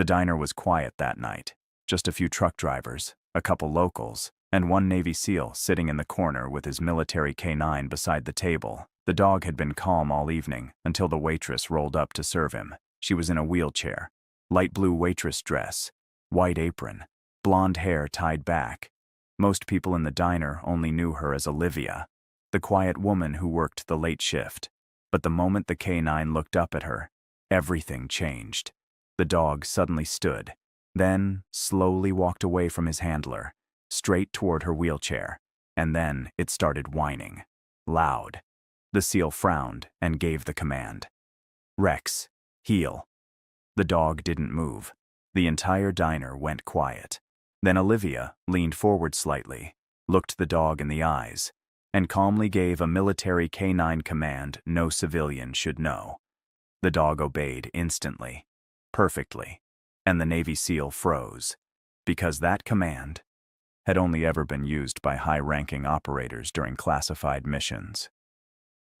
The diner was quiet that night. Just a few truck drivers, a couple locals, and one Navy SEAL sitting in the corner with his military canine beside the table. The dog had been calm all evening until the waitress rolled up to serve him. She was in a wheelchair, light blue waitress dress, white apron, blonde hair tied back. Most people in the diner only knew her as Olivia, the quiet woman who worked the late shift. But the moment the canine looked up at her, everything changed. The dog suddenly stood, then slowly walked away from his handler, straight toward her wheelchair, and then it started whining. Loud. The SEAL frowned and gave the command. "Rex, heel." The dog didn't move. The entire diner went quiet. Then Olivia leaned forward slightly, looked the dog in the eyes, and calmly gave a military canine command no civilian should know. The dog obeyed instantly, perfectly, and the Navy SEAL froze, because that command had only ever been used by high-ranking operators during classified missions.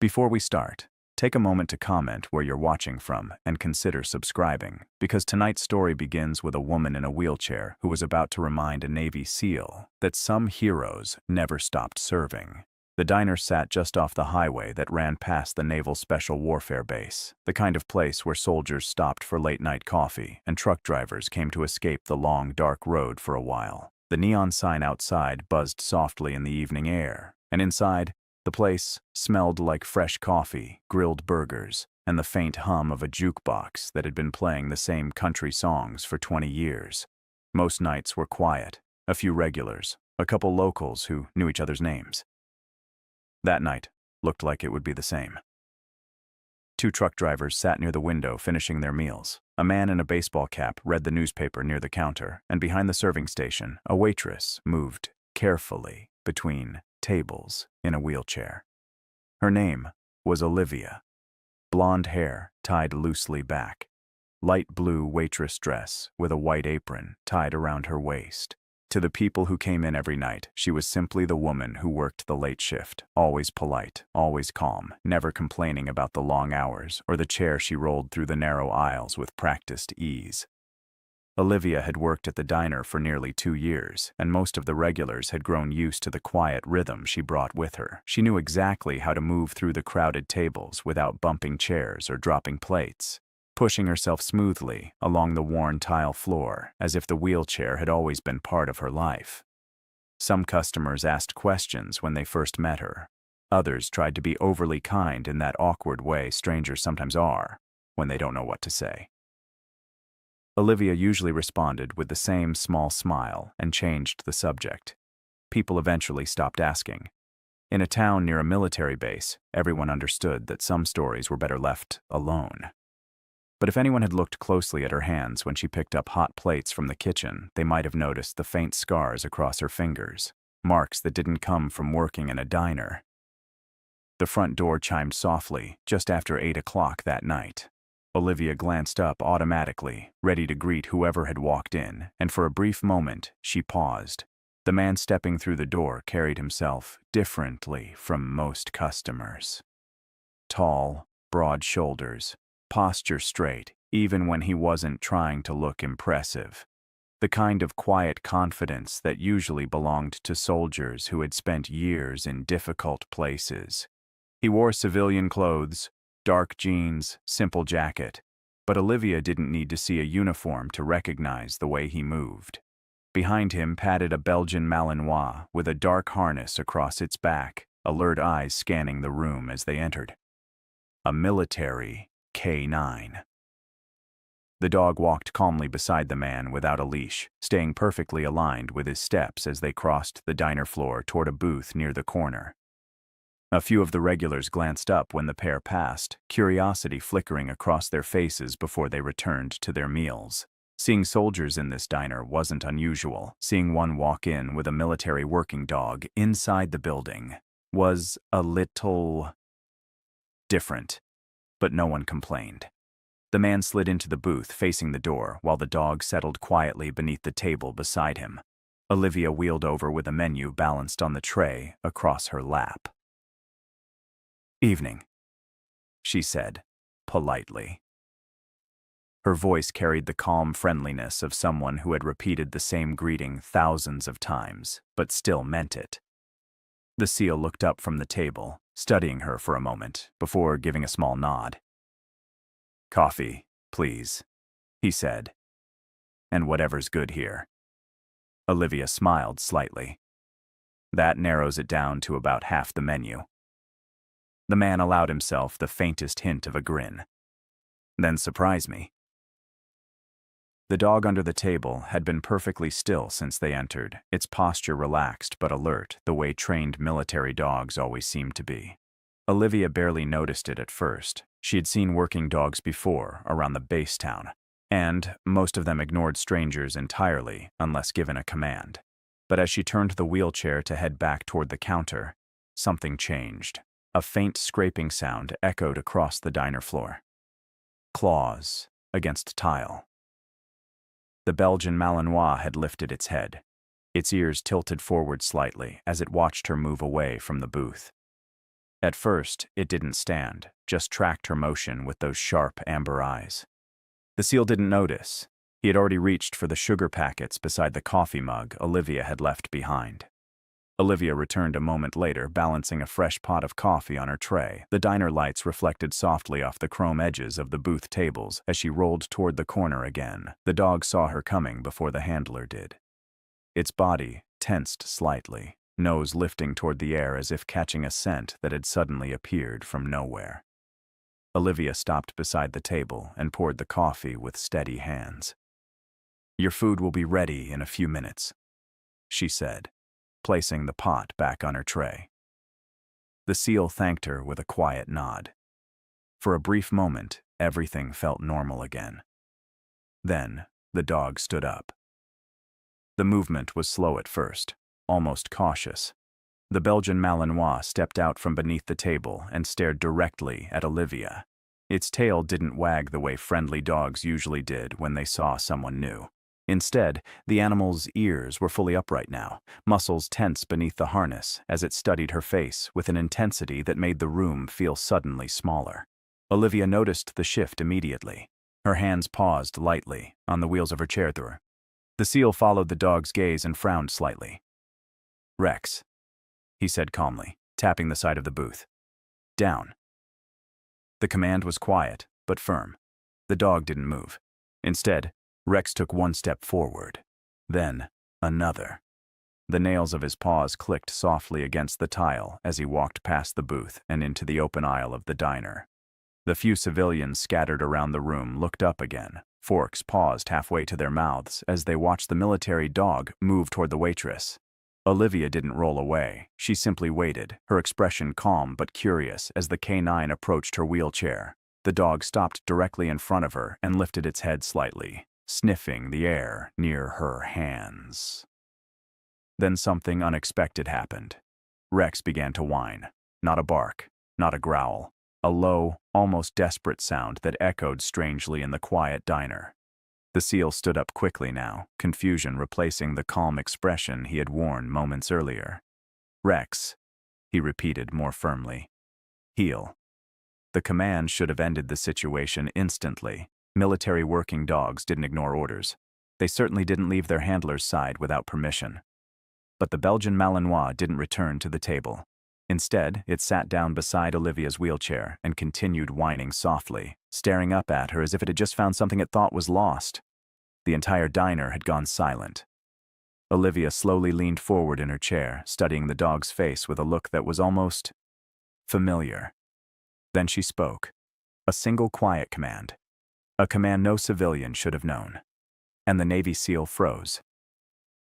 Before we start, take a moment to comment where you're watching from and consider subscribing, because tonight's story begins with a woman in a wheelchair who was about to remind a Navy SEAL that some heroes never stopped serving. The diner sat just off the highway that ran past the Naval Special Warfare Base, the kind of place where soldiers stopped for late-night coffee and truck drivers came to escape the long, dark road for a while. The neon sign outside buzzed softly in the evening air, and inside, the place smelled like fresh coffee, grilled burgers, and the faint hum of a jukebox that had been playing the same country songs for 20 years. Most nights were quiet, a few regulars, a couple locals who knew each other's names. That night looked like it would be the same. Two truck drivers sat near the window finishing their meals. A man in a baseball cap read the newspaper near the counter, and behind the serving station, a waitress moved carefully between tables in a wheelchair. Her name was Olivia. Blonde hair tied loosely back. Light blue waitress dress with a white apron tied around her waist. To the people who came in every night, she was simply the woman who worked the late shift, always polite, always calm, never complaining about the long hours or the chair she rolled through the narrow aisles with practiced ease. Olivia had worked at the diner for nearly 2 years, and most of the regulars had grown used to the quiet rhythm she brought with her. She knew exactly how to move through the crowded tables without bumping chairs or dropping plates, pushing herself smoothly along the worn tile floor as if the wheelchair had always been part of her life. Some customers asked questions when they first met her. Others tried to be overly kind in that awkward way strangers sometimes are when they don't know what to say. Olivia usually responded with the same small smile and changed the subject. People eventually stopped asking. In a town near a military base, everyone understood that some stories were better left alone. But if anyone had looked closely at her hands when she picked up hot plates from the kitchen, they might have noticed the faint scars across her fingers, marks that didn't come from working in a diner. The front door chimed softly just after 8 o'clock that night. Olivia glanced up automatically, ready to greet whoever had walked in, and for a brief moment, she paused. The man stepping through the door carried himself differently from most customers. Tall, broad shoulders, posture straight, even when he wasn't trying to look impressive. The kind of quiet confidence that usually belonged to soldiers who had spent years in difficult places. He wore civilian clothes, dark jeans, simple jacket, but Olivia didn't need to see a uniform to recognize the way he moved. Behind him padded a Belgian Malinois with a dark harness across its back, alert eyes scanning the room as they entered. A military K9. The dog walked calmly beside the man without a leash, staying perfectly aligned with his steps as they crossed the diner floor toward a booth near the corner. A few of the regulars glanced up when the pair passed, curiosity flickering across their faces before they returned to their meals. Seeing soldiers in this diner wasn't unusual. Seeing one walk in with a military working dog inside the building was a little different, but no one complained. The man slid into the booth facing the door while the dog settled quietly beneath the table beside him. Olivia wheeled over with a menu balanced on the tray across her lap. "Evening," she said, politely. Her voice carried the calm friendliness of someone who had repeated the same greeting thousands of times, but still meant it. The SEAL looked up from the table, studying her for a moment, before giving a small nod. "Coffee, please," he said. "And whatever's good here." Olivia smiled slightly. "That narrows it down to about half the menu." The man allowed himself the faintest hint of a grin. "Then surprise me." The dog under the table had been perfectly still since they entered, its posture relaxed but alert, the way trained military dogs always seem to be. Olivia barely noticed it at first. She had seen working dogs before, around the base town, and most of them ignored strangers entirely unless given a command. But as she turned the wheelchair to head back toward the counter, something changed. A faint scraping sound echoed across the diner floor. Claws against tile. The Belgian Malinois had lifted its head, its ears tilted forward slightly as it watched her move away from the booth. At first, it didn't stand, just tracked her motion with those sharp amber eyes. The SEAL didn't notice. He had already reached for the sugar packets beside the coffee mug Olivia had left behind. Olivia returned a moment later, balancing a fresh pot of coffee on her tray. The diner lights reflected softly off the chrome edges of the booth tables as she rolled toward the corner again. The dog saw her coming before the handler did. Its body tensed slightly, nose lifting toward the air as if catching a scent that had suddenly appeared from nowhere. Olivia stopped beside the table and poured the coffee with steady hands. "Your food will be ready in a few minutes," she said, placing the pot back on her tray. The SEAL thanked her with a quiet nod. For a brief moment, everything felt normal again. Then, the dog stood up. The movement was slow at first, almost cautious. The Belgian Malinois stepped out from beneath the table and stared directly at Olivia. Its tail didn't wag the way friendly dogs usually did when they saw someone new. Instead, the animal's ears were fully upright now, muscles tense beneath the harness as it studied her face with an intensity that made the room feel suddenly smaller. Olivia noticed the shift immediately. Her hands paused lightly on the wheels of her chair. The SEAL followed the dog's gaze and frowned slightly. "Rex," he said calmly, tapping the side of the booth. "Down." The command was quiet, but firm. The dog didn't move. Instead, Rex took one step forward, then another. The nails of his paws clicked softly against the tile as he walked past the booth and into the open aisle of the diner. The few civilians scattered around the room looked up again, forks paused halfway to their mouths as they watched the military dog move toward the waitress. Olivia didn't roll away. She simply waited, her expression calm but curious as the canine approached her wheelchair. The dog stopped directly in front of her and lifted its head slightly, sniffing the air near her hands. Then something unexpected happened. Rex began to whine. Not a bark, not a growl. A low, almost desperate sound that echoed strangely in the quiet diner. The SEAL stood up quickly now, confusion replacing the calm expression he had worn moments earlier. "Rex," he repeated more firmly. "Heel." The command should have ended the situation instantly. Military working dogs didn't ignore orders. They certainly didn't leave their handler's side without permission. But the Belgian Malinois didn't return to the table. Instead, it sat down beside Olivia's wheelchair and continued whining softly, staring up at her as if it had just found something it thought was lost. The entire diner had gone silent. Olivia slowly leaned forward in her chair, studying the dog's face with a look that was almost familiar. Then she spoke. A single quiet command. A command no civilian should have known. And the Navy SEAL froze.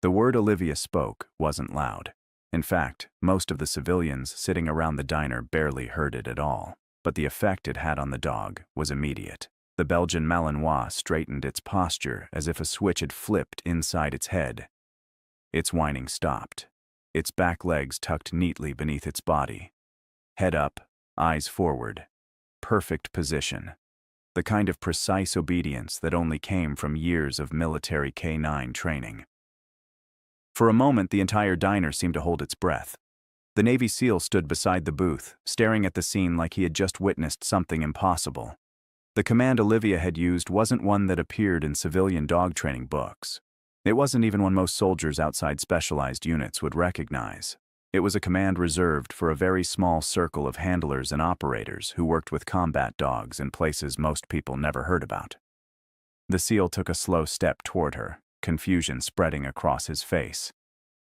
The word Olivia spoke wasn't loud. In fact, most of the civilians sitting around the diner barely heard it at all. But the effect it had on the dog was immediate. The Belgian Malinois straightened its posture as if a switch had flipped inside its head. Its whining stopped. Its back legs tucked neatly beneath its body. Head up, eyes forward. Perfect position. The kind of precise obedience that only came from years of military canine training. For a moment, the entire diner seemed to hold its breath. The Navy SEAL stood beside the booth, staring at the scene like he had just witnessed something impossible. The command Olivia had used wasn't one that appeared in civilian dog training books. It wasn't even one most soldiers outside specialized units would recognize. It was a command reserved for a very small circle of handlers and operators who worked with combat dogs in places most people never heard about. The SEAL took a slow step toward her, confusion spreading across his face.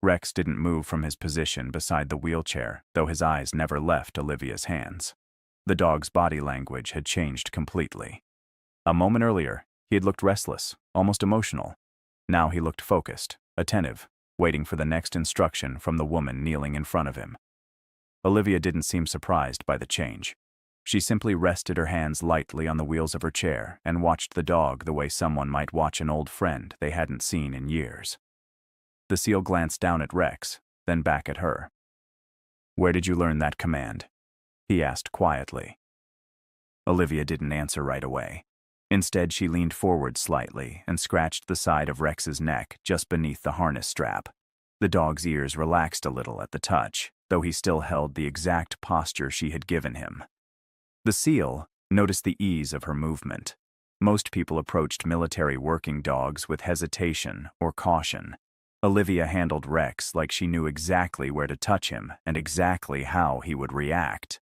Rex didn't move from his position beside the wheelchair, though his eyes never left Olivia's hands. The dog's body language had changed completely. A moment earlier, he had looked restless, almost emotional. Now he looked focused, attentive, waiting for the next instruction from the woman kneeling in front of him. Olivia didn't seem surprised by the change. She simply rested her hands lightly on the wheels of her chair and watched the dog the way someone might watch an old friend they hadn't seen in years. The SEAL glanced down at Rex, then back at her. "Where did you learn that command?" he asked quietly. Olivia didn't answer right away. Instead, she leaned forward slightly and scratched the side of Rex's neck just beneath the harness strap. The dog's ears relaxed a little at the touch, though he still held the exact posture she had given him. The SEAL noticed the ease of her movement. Most people approached military working dogs with hesitation or caution. Olivia handled Rex like she knew exactly where to touch him and exactly how he would react.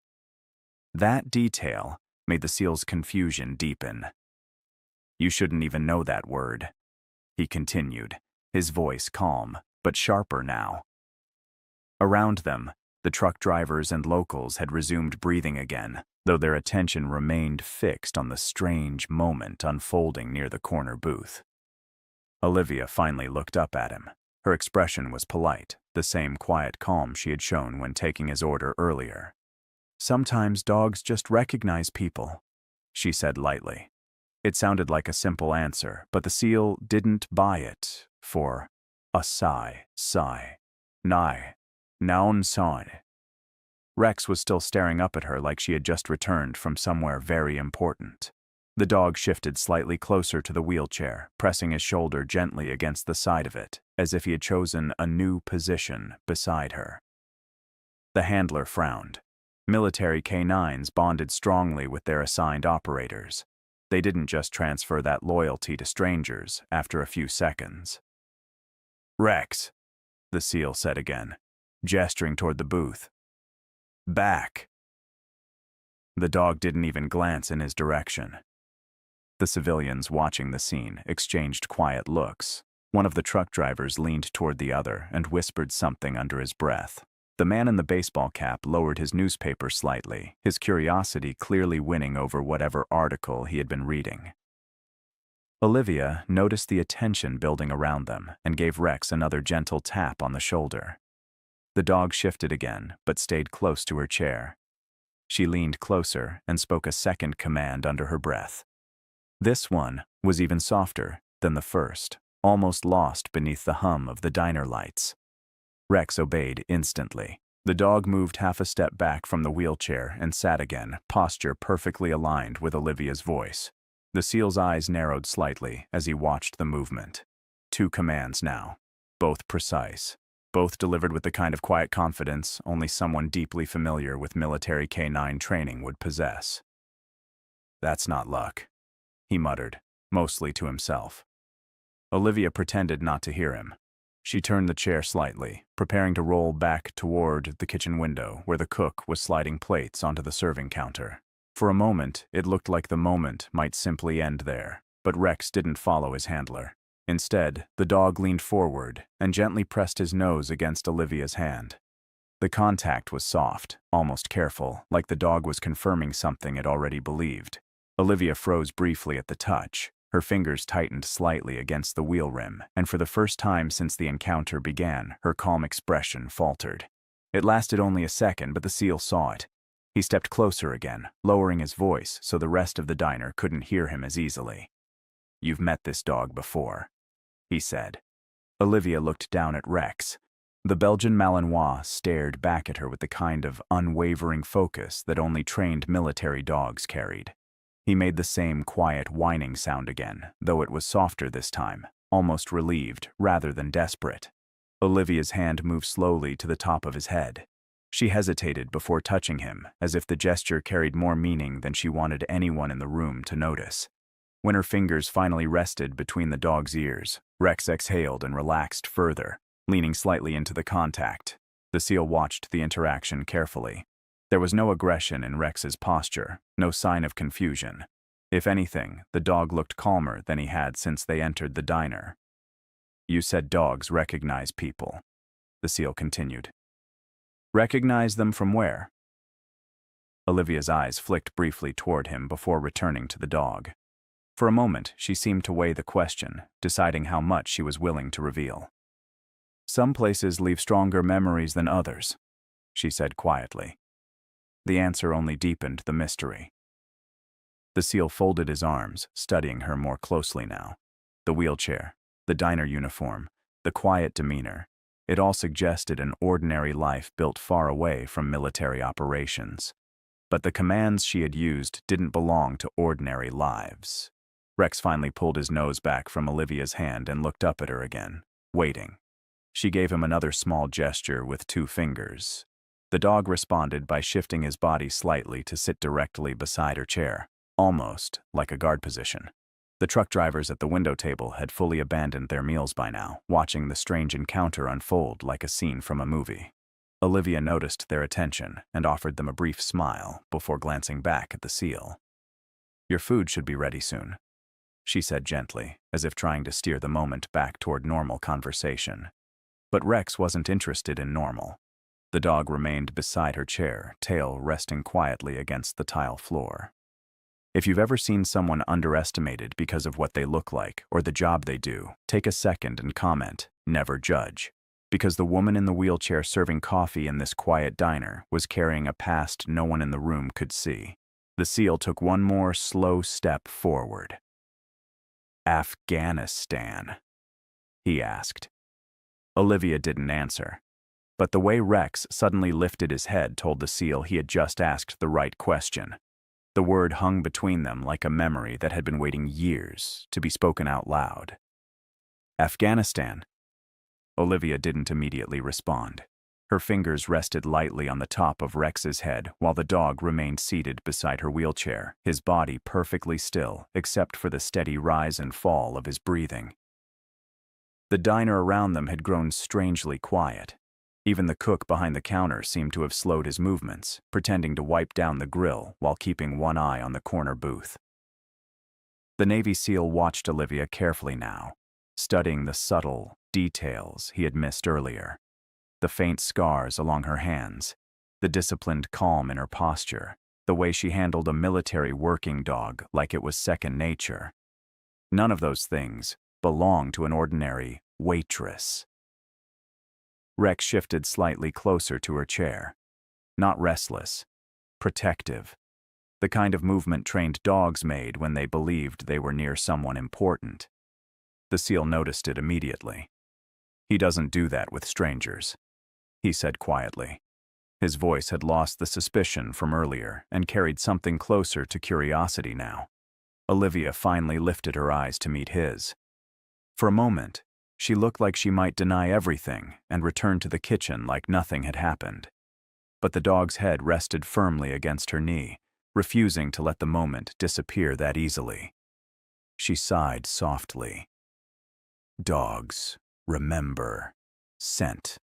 That detail made the SEAL's confusion deepen. "You shouldn't even know that word," he continued, his voice calm, but sharper now. Around them, the truck drivers and locals had resumed breathing again, though their attention remained fixed on the strange moment unfolding near the corner booth. Olivia finally looked up at him. Her expression was polite, the same quiet calm she had shown when taking his order earlier. "Sometimes dogs just recognize people," she said lightly. It sounded like a simple answer, but the SEAL didn't buy it. For a sigh, "Nai, noun sign." Rex was still staring up at her like she had just returned from somewhere very important. The dog shifted slightly closer to the wheelchair, pressing his shoulder gently against the side of it, as if he had chosen a new position beside her. The handler frowned. Military K9s bonded strongly with their assigned operators. They didn't just transfer that loyalty to strangers after a few seconds. "Rex," the SEAL said again, gesturing toward the booth. "Back." The dog didn't even glance in his direction. The civilians watching the scene exchanged quiet looks. One of the truck drivers leaned toward the other and whispered something under his breath. The man in the baseball cap lowered his newspaper slightly, his curiosity clearly winning over whatever article he had been reading. Olivia noticed the attention building around them and gave Rex another gentle tap on the shoulder. The dog shifted again, but stayed close to her chair. She leaned closer and spoke a second command under her breath. This one was even softer than the first, almost lost beneath the hum of the diner lights. Rex obeyed instantly. The dog moved half a step back from the wheelchair and sat again, posture perfectly aligned with Olivia's voice. The SEAL's eyes narrowed slightly as he watched the movement. 2 commands now, both precise, both delivered with the kind of quiet confidence only someone deeply familiar with military K9 training would possess. "That's not luck," he muttered, mostly to himself. Olivia pretended not to hear him. She turned the chair slightly, preparing to roll back toward the kitchen window where the cook was sliding plates onto the serving counter. For a moment, it looked like the moment might simply end there, but Rex didn't follow his handler. Instead, the dog leaned forward and gently pressed his nose against Olivia's hand. The contact was soft, almost careful, like the dog was confirming something it already believed. Olivia froze briefly at the touch. Her fingers tightened slightly against the wheel rim, and for the first time since the encounter began, her calm expression faltered. It lasted only a second, but the SEAL saw it. He stepped closer again, lowering his voice so the rest of the diner couldn't hear him as easily. "You've met this dog before," he said. Olivia looked down at Rex. The Belgian Malinois stared back at her with the kind of unwavering focus that only trained military dogs carried. He made the same quiet whining sound again, though it was softer this time, almost relieved rather than desperate. Olivia's hand moved slowly to the top of his head. She hesitated before touching him, as if the gesture carried more meaning than she wanted anyone in the room to notice. When her fingers finally rested between the dog's ears, Rex exhaled and relaxed further, leaning slightly into the contact. The seal watched the interaction carefully. There was no aggression in Rex's posture, no sign of confusion. If anything, the dog looked calmer than he had since they entered the diner. "You said dogs recognize people," the seal continued. "Recognize them from where?" Olivia's eyes flicked briefly toward him before returning to the dog. For a moment, she seemed to weigh the question, deciding how much she was willing to reveal. "Some places leave stronger memories than others," she said quietly. The answer only deepened the mystery. The seal folded his arms, studying her more closely now. The wheelchair, the diner uniform, the quiet demeanor, it all suggested an ordinary life built far away from military operations. But the commands she had used didn't belong to ordinary lives. Rex finally pulled his nose back from Olivia's hand and looked up at her again, waiting. She gave him another small gesture with 2 fingers. The dog responded by shifting his body slightly to sit directly beside her chair, almost like a guard position. The truck drivers at the window table had fully abandoned their meals by now, watching the strange encounter unfold like a scene from a movie. Olivia noticed their attention and offered them a brief smile before glancing back at the seal. "Your food should be ready soon," she said gently, as if trying to steer the moment back toward normal conversation. But Rex wasn't interested in normal. The dog remained beside her chair, tail resting quietly against the tile floor. If you've ever seen someone underestimated because of what they look like or the job they do, take a second and comment, never judge. Because the woman in the wheelchair serving coffee in this quiet diner was carrying a past no one in the room could see. The seal took one more slow step forward. "Afghanistan?" he asked. Olivia didn't answer. But the way Rex suddenly lifted his head told the seal he had just asked the right question. The word hung between them like a memory that had been waiting years to be spoken out loud. "Afghanistan?" Olivia didn't immediately respond. Her fingers rested lightly on the top of Rex's head while the dog remained seated beside her wheelchair, his body perfectly still except for the steady rise and fall of his breathing. The diner around them had grown strangely quiet. Even the cook behind the counter seemed to have slowed his movements, pretending to wipe down the grill while keeping one eye on the corner booth. The Navy SEAL watched Olivia carefully now, studying the subtle details he had missed earlier. The faint scars along her hands, the disciplined calm in her posture, the way she handled a military working dog like it was second nature. None of those things belonged to an ordinary waitress. Rex shifted slightly closer to her chair. Not restless, protective. The kind of movement trained dogs made when they believed they were near someone important. The seal noticed it immediately. "He doesn't do that with strangers," he said quietly. His voice had lost the suspicion from earlier and carried something closer to curiosity now. Olivia finally lifted her eyes to meet his. For a moment, she looked like she might deny everything and return to the kitchen like nothing had happened. But the dog's head rested firmly against her knee, refusing to let the moment disappear that easily. She sighed softly. "Dogs remember scent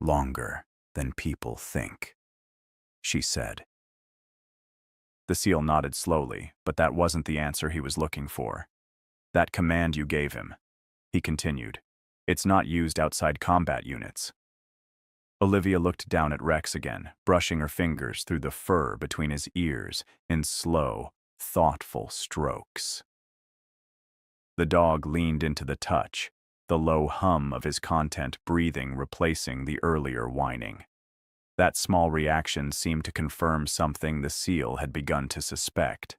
longer than people think," she said. The seal nodded slowly, but that wasn't the answer he was looking for. "That command you gave him," he continued, "it's not used outside combat units." Olivia looked down at Rex again, brushing her fingers through the fur between his ears in slow, thoughtful strokes. The dog leaned into the touch, the low hum of his content breathing replacing the earlier whining. That small reaction seemed to confirm something the seal had begun to suspect.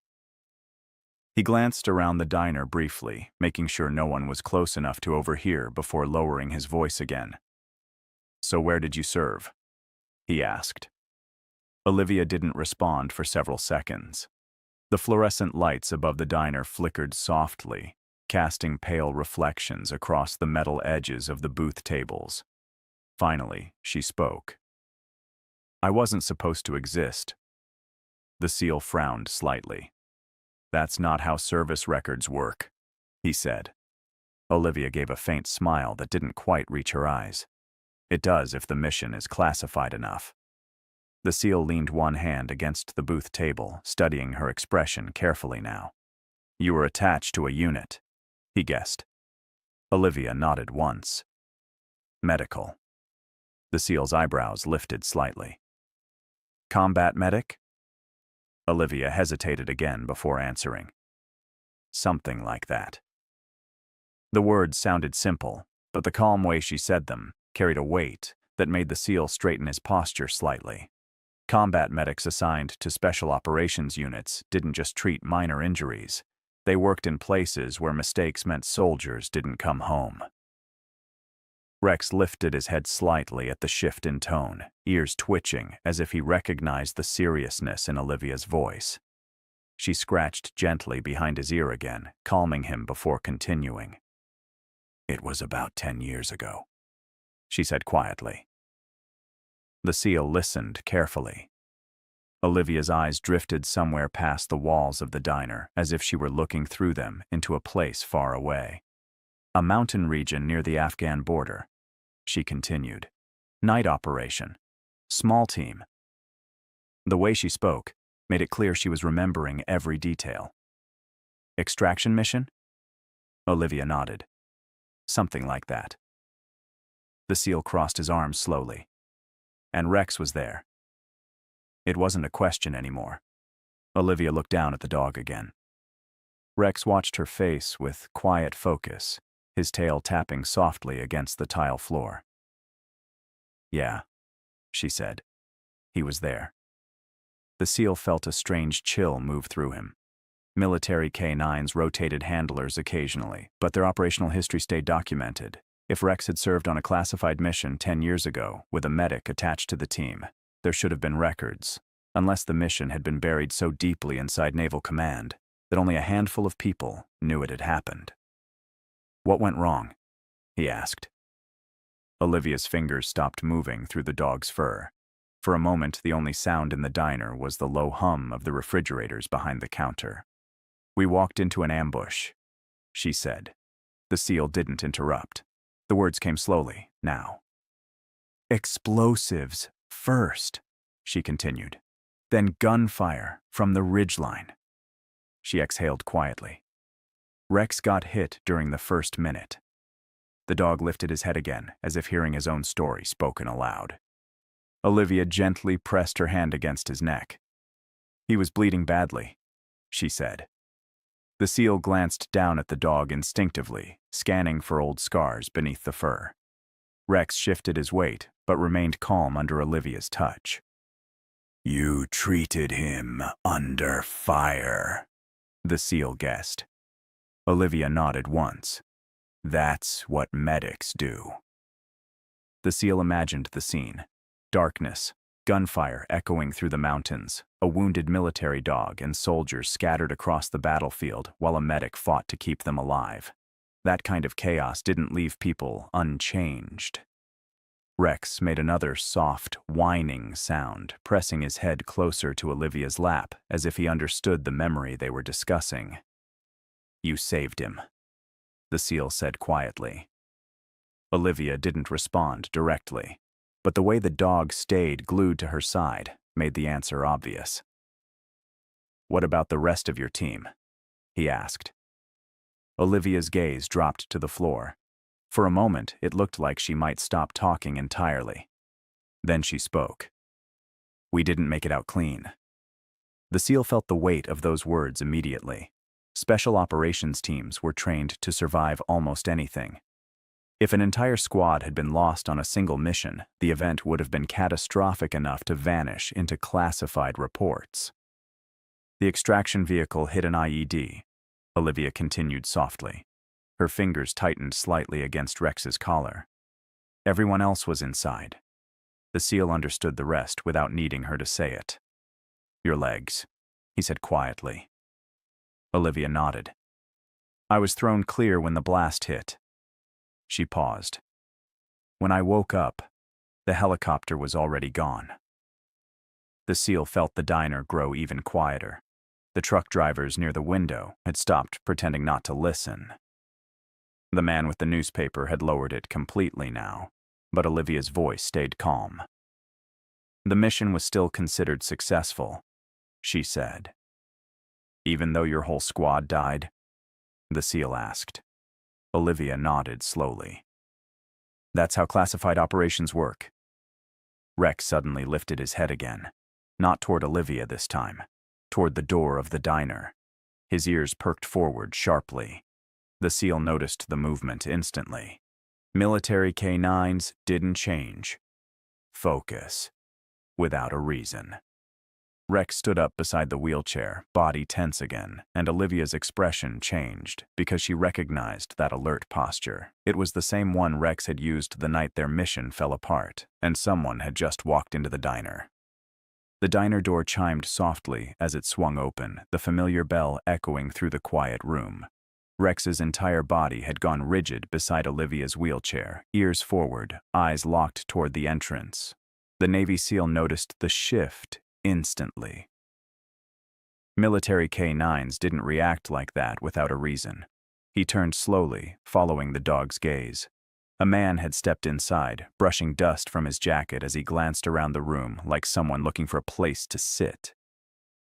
He glanced around the diner briefly, making sure no one was close enough to overhear before lowering his voice again. "So where did you serve?" he asked. Olivia didn't respond for several seconds. The fluorescent lights above the diner flickered softly, casting pale reflections across the metal edges of the booth tables. Finally, she spoke. I wasn't supposed to exist. The SEAL frowned slightly. That's not how service records work, he said. Olivia gave a faint smile that didn't quite reach her eyes. It does if the mission is classified enough. The SEAL leaned one hand against the booth table, studying her expression carefully now. You were attached to a unit, he guessed. Olivia nodded once. Medical. The SEAL's eyebrows lifted slightly. Combat medic? Olivia hesitated again before answering. Something like that. The words sounded simple, but the calm way she said them carried a weight that made the SEAL straighten his posture slightly. Combat medics assigned to special operations units didn't just treat minor injuries. They worked in places where mistakes meant soldiers didn't come home. Rex lifted his head slightly at the shift in tone, ears twitching as if he recognized the seriousness in Olivia's voice. She scratched gently behind his ear again, calming him before continuing. It was about 10 years ago, she said quietly. The SEAL listened carefully. Olivia's eyes drifted somewhere past the walls of the diner, as if she were looking through them into a place far away. A mountain region near the Afghan border, she continued. Night operation. Small team. The way she spoke made it clear she was remembering every detail. Extraction mission? Olivia nodded. Something like that. The SEAL crossed his arms slowly. And Rex was there. It wasn't a question anymore. Olivia looked down at the dog again. Rex watched her face with quiet focus, his tail tapping softly against the tile floor. Yeah, she said. He was there. The SEAL felt a strange chill move through him. Military K-9s rotated handlers occasionally, but their operational history stayed documented. If Rex had served on a classified mission 10 years ago with a medic attached to the team, there should have been records, unless the mission had been buried so deeply inside Naval Command that only a handful of people knew it had happened. What went wrong? He asked. Olivia's fingers stopped moving through the dog's fur. For a moment, the only sound in the diner was the low hum of the refrigerators behind the counter. We walked into an ambush, she said. The SEAL didn't interrupt. The words came slowly, now. Explosives first, she continued. Then gunfire from the ridgeline. She exhaled quietly. Rex got hit during the first minute. The dog lifted his head again, as if hearing his own story spoken aloud. Olivia gently pressed her hand against his neck. He was bleeding badly, she said. The SEAL glanced down at the dog instinctively, scanning for old scars beneath the fur. Rex shifted his weight, but remained calm under Olivia's touch. You treated him under fire, the SEAL guessed. Olivia nodded once. That's what medics do. The SEAL imagined the scene. Darkness, gunfire echoing through the mountains, a wounded military dog and soldiers scattered across the battlefield while a medic fought to keep them alive. That kind of chaos didn't leave people unchanged. Rex made another soft, whining sound, pressing his head closer to Olivia's lap as if he understood the memory they were discussing. You saved him, the SEAL said quietly. Olivia didn't respond directly, but the way the dog stayed glued to her side made the answer obvious. What about the rest of your team? He asked. Olivia's gaze dropped to the floor. For a moment, it looked like she might stop talking entirely. Then she spoke. We didn't make it out clean. The SEAL felt the weight of those words immediately. Special operations teams were trained to survive almost anything. If an entire squad had been lost on a single mission, the event would have been catastrophic enough to vanish into classified reports. The extraction vehicle hit an IED, Olivia continued softly. Her fingers tightened slightly against Rex's collar. Everyone else was inside. The SEAL understood the rest without needing her to say it. Your legs, he said quietly. Olivia nodded. I was thrown clear when the blast hit. She paused. When I woke up, the helicopter was already gone. The SEAL felt the diner grow even quieter. The truck drivers near the window had stopped pretending not to listen. The man with the newspaper had lowered it completely now, but Olivia's voice stayed calm. The mission was still considered successful, she said. Even though your whole squad died? The SEAL asked. Olivia nodded slowly. That's how classified operations work. Rex suddenly lifted his head again, not toward Olivia this time, toward the door of the diner. His ears perked forward sharply. The SEAL noticed the movement instantly. Military K9s didn't change. Focus. Without a reason. Rex stood up beside the wheelchair, body tense again, and Olivia's expression changed because she recognized that alert posture. It was the same one Rex had used the night their mission fell apart, and someone had just walked into the diner. The diner door chimed softly as it swung open, the familiar bell echoing through the quiet room. Rex's entire body had gone rigid beside Olivia's wheelchair, ears forward, eyes locked toward the entrance. The Navy SEAL noticed the shift instantly. Military K9s didn't react like that without a reason. He turned slowly, following the dog's gaze. A man had stepped inside, brushing dust from his jacket as he glanced around the room like someone looking for a place to sit.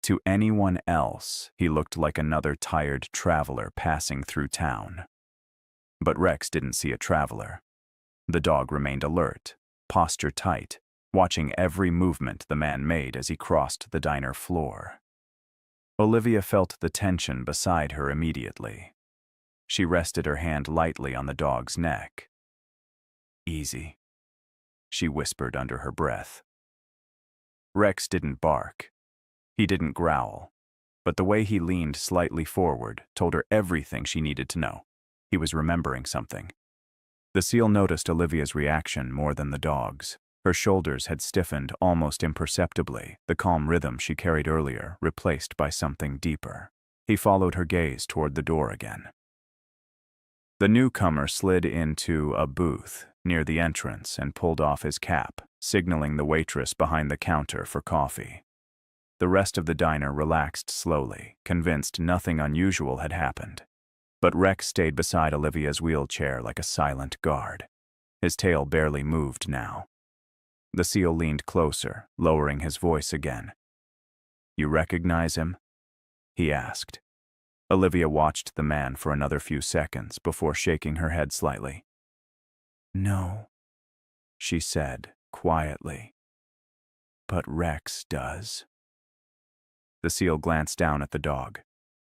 To anyone else, he looked like another tired traveler passing through town. But Rex didn't see a traveler. The dog remained alert, posture tight, watching every movement the man made as he crossed the diner floor. Olivia felt the tension beside her immediately. She rested her hand lightly on the dog's neck. "Easy," she whispered under her breath. Rex didn't bark. He didn't growl. But the way he leaned slightly forward told her everything she needed to know. He was remembering something. The SEAL noticed Olivia's reaction more than the dog's. Her shoulders had stiffened almost imperceptibly, the calm rhythm she carried earlier replaced by something deeper. He followed her gaze toward the door again. The newcomer slid into a booth near the entrance and pulled off his cap, signaling the waitress behind the counter for coffee. The rest of the diner relaxed slowly, convinced nothing unusual had happened. But Rex stayed beside Olivia's wheelchair like a silent guard. His tail barely moved now. The SEAL leaned closer, lowering his voice again. "You recognize him?" he asked. Olivia watched the man for another few seconds before shaking her head slightly. "No," she said quietly. "But Rex does." The SEAL glanced down at the dog.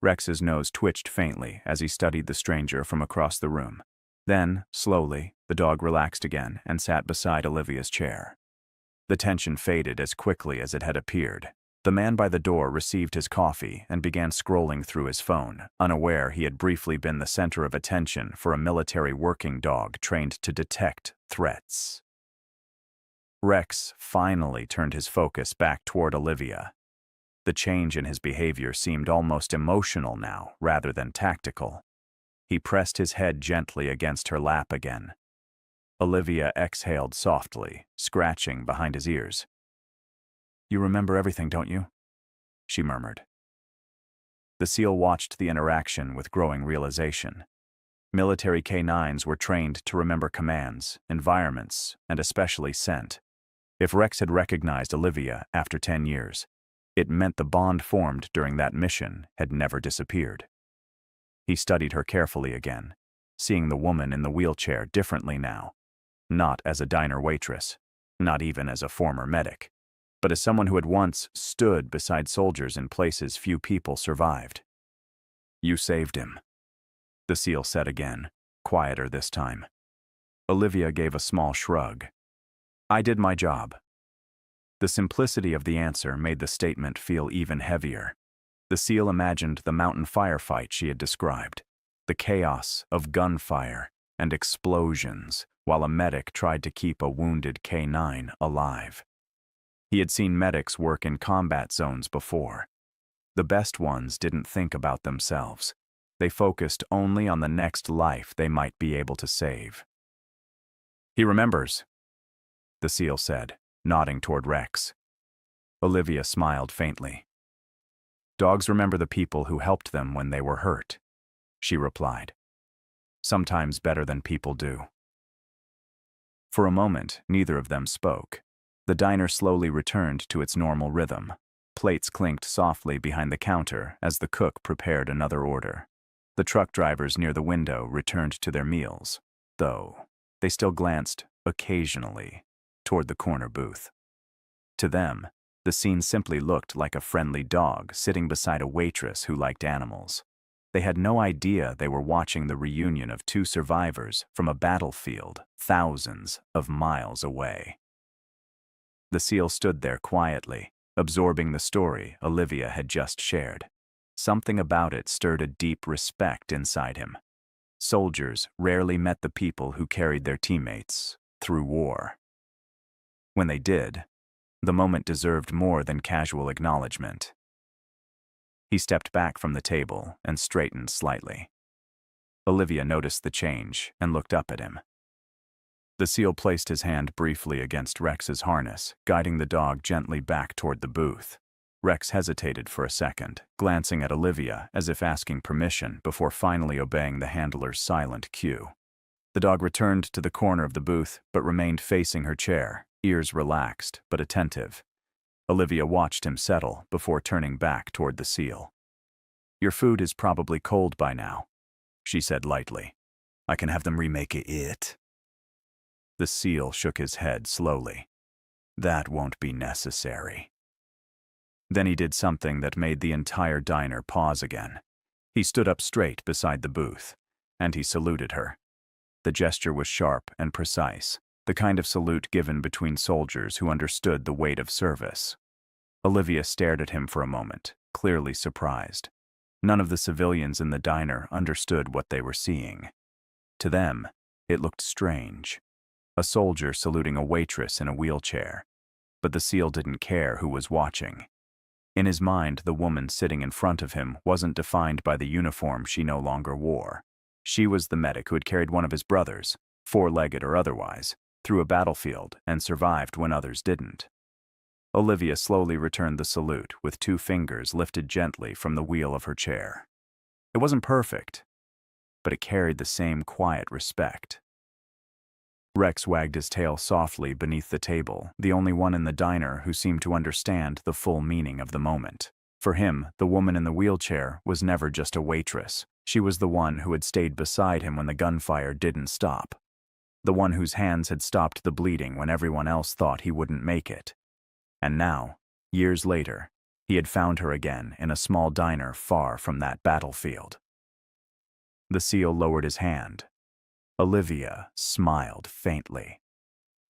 Rex's nose twitched faintly as he studied the stranger from across the room. Then, slowly, the dog relaxed again and sat beside Olivia's chair. The tension faded as quickly as it had appeared. The man by the door received his coffee and began scrolling through his phone, unaware he had briefly been the center of attention for a military working dog trained to detect threats. Rex finally turned his focus back toward Olivia. The change in his behavior seemed almost emotional now, rather than tactical. He pressed his head gently against her lap again. Olivia exhaled softly, scratching behind his ears. "You remember everything, don't you?" she murmured. The SEAL watched the interaction with growing realization. Military K9s were trained to remember commands, environments, and especially scent. If Rex had recognized Olivia after 10 years, it meant the bond formed during that mission had never disappeared. He studied her carefully again, seeing the woman in the wheelchair differently now. Not as a diner waitress, not even as a former medic, but as someone who had once stood beside soldiers in places few people survived. "You saved him," the SEAL said again, quieter this time. Olivia gave a small shrug. "I did my job." The simplicity of the answer made the statement feel even heavier. The SEAL imagined the mountain firefight she had described, the chaos of gunfire and explosions, while a medic tried to keep a wounded K9 alive. He had seen medics work in combat zones before. The best ones didn't think about themselves. They focused only on the next life they might be able to save. "He remembers," the SEAL said, nodding toward Rex. Olivia smiled faintly. Dogs remember the people who helped them when they were hurt, she replied. Sometimes better than people do. For a moment, neither of them spoke. The diner slowly returned to its normal rhythm. Plates clinked softly behind the counter as the cook prepared another order. The truck drivers near the window returned to their meals, though they still glanced, occasionally, toward the corner booth. To them, the scene simply looked like a friendly dog sitting beside a waitress who liked animals. They had no idea they were watching the reunion of two survivors from a battlefield thousands of miles away. The SEAL stood there quietly, absorbing the story Olivia had just shared. Something about it stirred a deep respect inside him. Soldiers rarely met the people who carried their teammates through war. When they did, the moment deserved more than casual acknowledgement. He stepped back from the table and straightened slightly. Olivia noticed the change and looked up at him. The SEAL placed his hand briefly against Rex's harness, guiding the dog gently back toward the booth. Rex hesitated for a second, glancing at Olivia as if asking permission before finally obeying the handler's silent cue. The dog returned to the corner of the booth but remained facing her chair, ears relaxed but attentive. Olivia watched him settle before turning back toward the SEAL. "Your food is probably cold by now," she said lightly. "I can have them remake it." The SEAL shook his head slowly. "That won't be necessary." Then he did something that made the entire diner pause again. He stood up straight beside the booth, and he saluted her. The gesture was sharp and precise, the kind of salute given between soldiers who understood the weight of service. Olivia stared at him for a moment, clearly surprised. None of the civilians in the diner understood what they were seeing. To them, it looked strange. A soldier saluting a waitress in a wheelchair. But the SEAL didn't care who was watching. In his mind, the woman sitting in front of him wasn't defined by the uniform she no longer wore. She was the medic who had carried one of his brothers, four-legged or otherwise, through a battlefield and survived when others didn't. Olivia slowly returned the salute with two fingers lifted gently from the wheel of her chair. It wasn't perfect, but it carried the same quiet respect. Rex wagged his tail softly beneath the table, the only one in the diner who seemed to understand the full meaning of the moment. For him, the woman in the wheelchair was never just a waitress. She was the one who had stayed beside him when the gunfire didn't stop. The one whose hands had stopped the bleeding when everyone else thought he wouldn't make it. And now, years later, he had found her again in a small diner far from that battlefield. The SEAL lowered his hand. Olivia smiled faintly.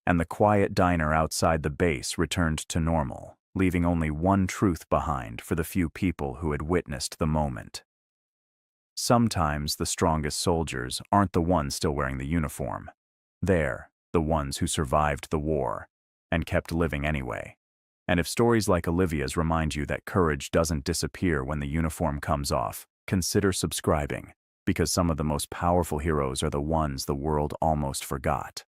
And the quiet diner outside the base returned to normal, leaving only one truth behind for the few people who had witnessed the moment. Sometimes the strongest soldiers aren't the ones still wearing the uniform. They're the ones who survived the war and kept living anyway. And if stories like Olivia's remind you that courage doesn't disappear when the uniform comes off, consider subscribing, because some of the most powerful heroes are the ones the world almost forgot.